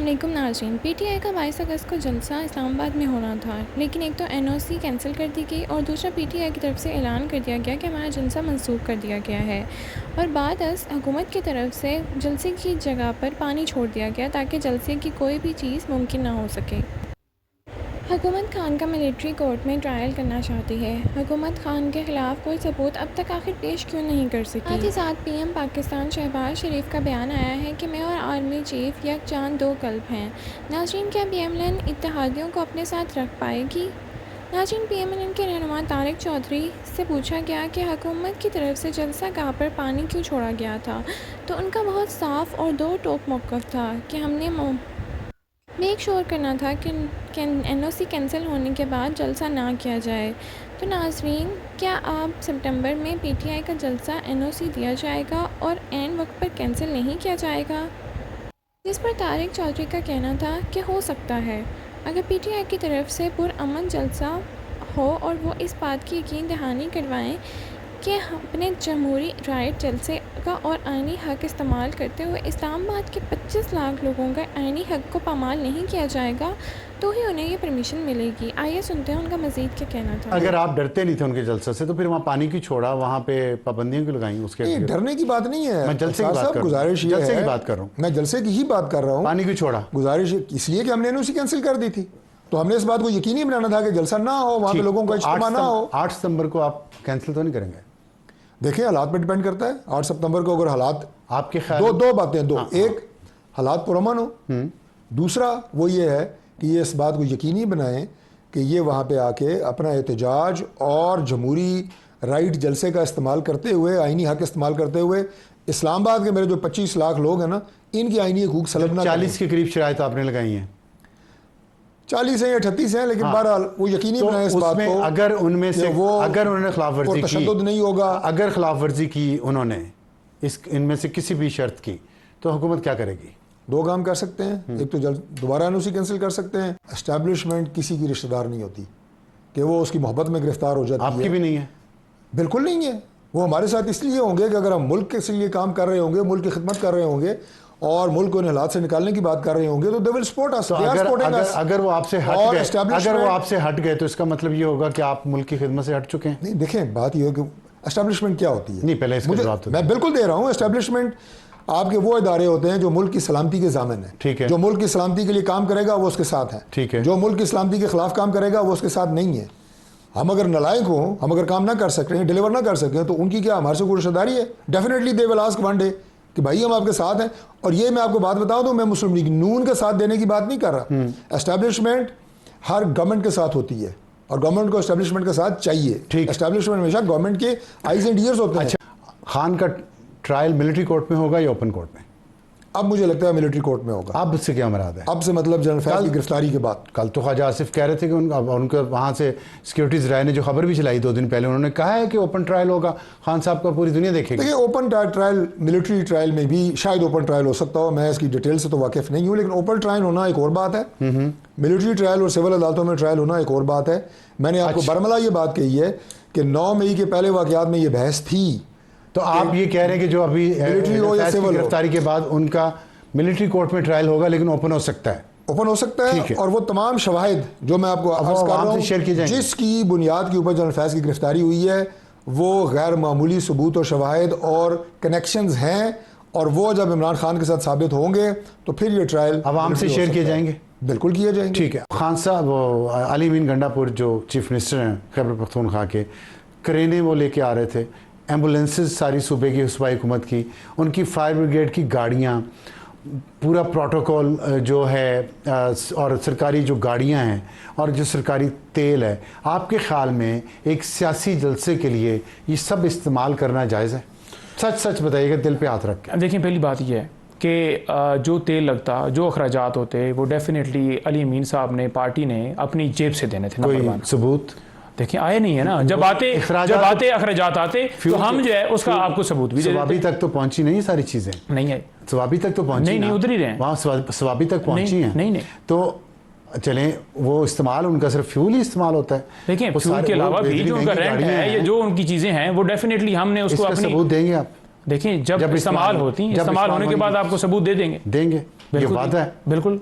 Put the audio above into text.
अस्सलामुअलैकुम नाज़रीन। पीटीआई का 22 अगस्त को जलसा इस्लामाबाद में होना था, लेकिन एक तो एनओसी कैंसिल कर दी गई और दूसरा पीटीआई की तरफ से ऐलान कर दिया गया कि हमारा जलसा मंसूख कर दिया गया है। और बाद हुकूमत की तरफ से जलसे की जगह पर पानी छोड़ दिया गया ताकि जलसे की कोई भी चीज़ मुमकिन ना हो सके। हुकूमत खान का मिलिट्री कोर्ट में ट्रायल करना चाहती है। हुकूमत खान के ख़िलाफ़ कोई सबूत अब तक आखिर पेश क्यों नहीं कर सकी। साथ ही साथ पीएम पाकिस्तान शहबाज शरीफ का बयान आया है कि मैं और आर्मी चीफ यकजान दो कल्ब हैं। नाज़रीन, क्या पीएमएल इत्तेहादियों को अपने साथ रख पाएगी? नाज़रीन, पीएमएल के रहनुमा तारिक चौधरी से पूछा गया कि हुकूमत की तरफ से जलसा गाह पर पानी क्यों छोड़ा गया था, तो उनका बहुत साफ़ और दो टोक मौक़िफ़ था कि हमने मेक श्योर करना था कि एनओसी कैंसिल होने के बाद जलसा ना किया जाए। तो नाज़रीन, क्या अब सितंबर में पीटीआई का जलसा एनओसी दिया जाएगा और एंड वक्त पर कैंसिल नहीं किया जाएगा? जिस पर तारिक चौधरी का कहना था कि हो सकता है अगर पीटीआई की तरफ से पुरअमन जलसा हो और वो इस बात की यकीन दहानी करवाएं कि अपने जमहूरी राइट जलसे का और आईनी हक इस्तेमाल करते हुए इस्लामाबाद के 25 लाख लोगों का आईनी हक को पामाल नहीं किया जाएगा, तो ही उन्हें ये परमिशन मिलेगी। आइए सुनते हैं उनका मज़ीद क्या कहना था। अगर आप डरते नहीं थे उनके जलसे से, तो फिर वहाँ पानी क्यों छोड़ा, वहाँ पे पाबंदियाँ क्यों लगाई? उसके डरने की बात नहीं है, मैं जलसे की बात कर गुजारिश जलसे की बात कर रहा हूँ। मैं जलसे की ही बात कर रहा हूँ। पानी क्यों छोड़ा? गुजारिश इसलिए कि हमने एनओसी कैंसिल कर दी थी, तो हमने इस बात को यकीनी बनाना था कि जलसा ना हो, वहाँ पे लोगों का इज्तिमा ना हो। 8 सितंबर को आप कैंसिल तो नहीं करेंगे? देखिए, हालात पे डिपेंड करता है। 8 सितंबर को अगर हालात, आपके ख्याल दो बातें, दो, एक हालात पुरअमन हो, दूसरा वो ये है कि ये इस बात को यकीनी बनाएं कि ये वहाँ पे आके अपना एहतजाज और जमहूरी राइट जलसे का इस्तेमाल करते हुए, आईनी हक इस्तेमाल करते हुए, इस्लामाबाद के मेरे जो 25 लाख लोग हैं ना, इनकी आईनी हकूक सलब ना 40 के करीब शराइत आपने लगाई हैं। 40 है या 38 है, लेकिन बहरहाल वो यकीनी तो बनाए इस बात को, अगर उनमें से अगर उन्होंने खिलाफ वर्जी की, तशद्दुद नहीं होगा, अगर खिलाफ वर्जी की उन्होंने इनमें से किसी भी शर्त की, तो हुकूमत क्या करेगी? दो काम कर सकते हैं। एक तो जल्द दोबारा एनओसी कैंसिल कर सकते हैं। एस्टैब्लिशमेंट किसी की रिश्तेदार नहीं होती कि वो उसकी मोहब्बत में गिरफ्तार हो जाती है। आपकी भी नहीं है? बिल्कुल नहीं है। वो हमारे साथ इसलिए होंगे कि अगर हम मुल्क के लिए काम कर रहे होंगे, मुल्क की खिदमत कर रहे होंगे और मुल्क को इन हालात से निकालने की बात कर रहे होंगे, तो दे विल सपोर्ट अस। अगर वो आपसे हट गए तो इसका मतलब ये होगा कि आप मुल्क की खिदमत से हट चुके हैं। नहीं, देखें, बात ये है कि एस्टैब्लिशमेंट क्या होती है। नहीं, पहले इसका जवाब तो मैं बिल्कुल दे रहा हूँ। एस्टैब्लिशमेंट आपके वो इदारे होते हैं जो मुल्क की सलामती के ज़ामिन है। ठीक है। जो मुल्क की सलामती के लिए काम करेगा वो उसके साथ है। ठीक है। जो मुल्क की सलामती के खिलाफ काम करेगा वो उसके साथ नहीं है। हम अगर नालायक हों, हम अगर काम ना कर सकें, डिलीवर ना कर सकें, तो उनकी क्या हमारे से कोई रिश्तेदारी है? Definitely they will ask one day कि भाई हम आपके साथ हैं। और ये मैं आपको बात बता दूं, मैं मुस्लिम लीग नून के साथ देने की बात नहीं कर रहा। एस्टैब्लिशमेंट हर गवर्नमेंट के साथ होती है और गवर्नमेंट को एस्टैब्लिशमेंट के साथ चाहिए। एस्टैब्लिशमेंट हमेशा गवर्नमेंट के आइज एंड ईयर्स होते हैं। खान का ट्रायल मिलिट्री कोर्ट में होगा या ओपन कोर्ट में? अब मुझे लगता है मिलिट्री कोर्ट में होगा। अब इससे क्या मुराद है? अब से मतलब जनरल फैज़ की गिरफ्तारी के बाद। कल तो ख्वाजा आसिफ कह रहे थे कि उनके वहाँ से सिक्योरिटीज़ राय ने जो खबर भी चलाई 2 दिन पहले, उन्होंने कहा है कि ओपन ट्रायल होगा। खान साहब का पूरी दुनिया देखेगी। देखिए, ओपन ट्रायल, मिलिट्री ट्रायल में भी शायद ओपन ट्रायल हो सकता हो। मैं इसकी डिटेल से तो वाकिफ नहीं हूँ, लेकिन ओपन ट्रायल होना एक और बात है। मिलिट्री ट्रायल और सिविल अदालतों में ट्रायल होना एक और बात है। मैंने आपको बरमला ये बात कही है कि 9 मई के पहले वाक़यात में ये बहस थी। तो आप ये कह रहे हैं कि जो अभी मिलिट्री हो या सिविल गिरफ्तारी के बाद उनका मिलिट्री कोर्ट में ट्रायल होगा, लेकिन ओपन हो सकता है? ओपन हो सकता है। और वो तमाम शवाहिद जो मैं आपको अर्ज कर रहा हूँ, जिसकी बुनियाद के ऊपर जनरल फैज़ की गिरफ्तारी हुई है, वो गैर मामूली सबूत और शवाहिद और कनेक्शंस हैं, और वो जब इमरान खान के साथ साबित होंगे तो फिर ये ट्रायल आवाम से शेयर किए जाएंगे। बिल्कुल किए जाएंगे। ठीक है। खान साहब, वो अली अमीन गंडापुर जो चीफ मिनिस्टर हैं खैबर पख्तूनख्वा के, क्रेनें वो लेके आ रहे थे, एम्बुलेंसेस सारी सूबे की सूबाई हुकूमत की, उनकी फायर ब्रिगेड की गाड़ियाँ, पूरा प्रोटोकॉल जो है, और सरकारी जो गाड़ियां हैं और जो सरकारी तेल है, आपके ख्याल में एक सियासी जलसे के लिए ये सब इस्तेमाल करना जायज़ है? सच सच बताइएगा, दिल पे हाथ रख के। देखिए, पहली बात यह है कि जो तेल लगता, जो अखराजात होते, वो डेफिनेटली अली अमीन साहब ने, पार्टी ने अपनी जेब से देने थे। कोई सबूत देखिए आए नहीं है ना। जब आते अखराजात आते तो हम जो है उसका आपको सबूत भी सवाबी तक तो पहुंची नहीं सारी चीजें। नहीं है, सवाबी तक तो पहुंची नहीं, उधर ही रहे वहाँ सवाबी तक पहुंची है। नहीं तो चलें, वो इस्तेमाल उनका सिर्फ फ्यूल ही इस्तेमाल होता है। देखिए, फ्यूल के अलावा भी जो उनका रेंट है या जो उनकी चीजें हैं, वो डेफिनेटली हमने उसको अपनी सबूत देंगे आप। देखिए, जब इस्तेमाल होती है, इस्तेमाल होने के बाद आपको सबूत दे देंगे। ये बात है। बिल्कुल।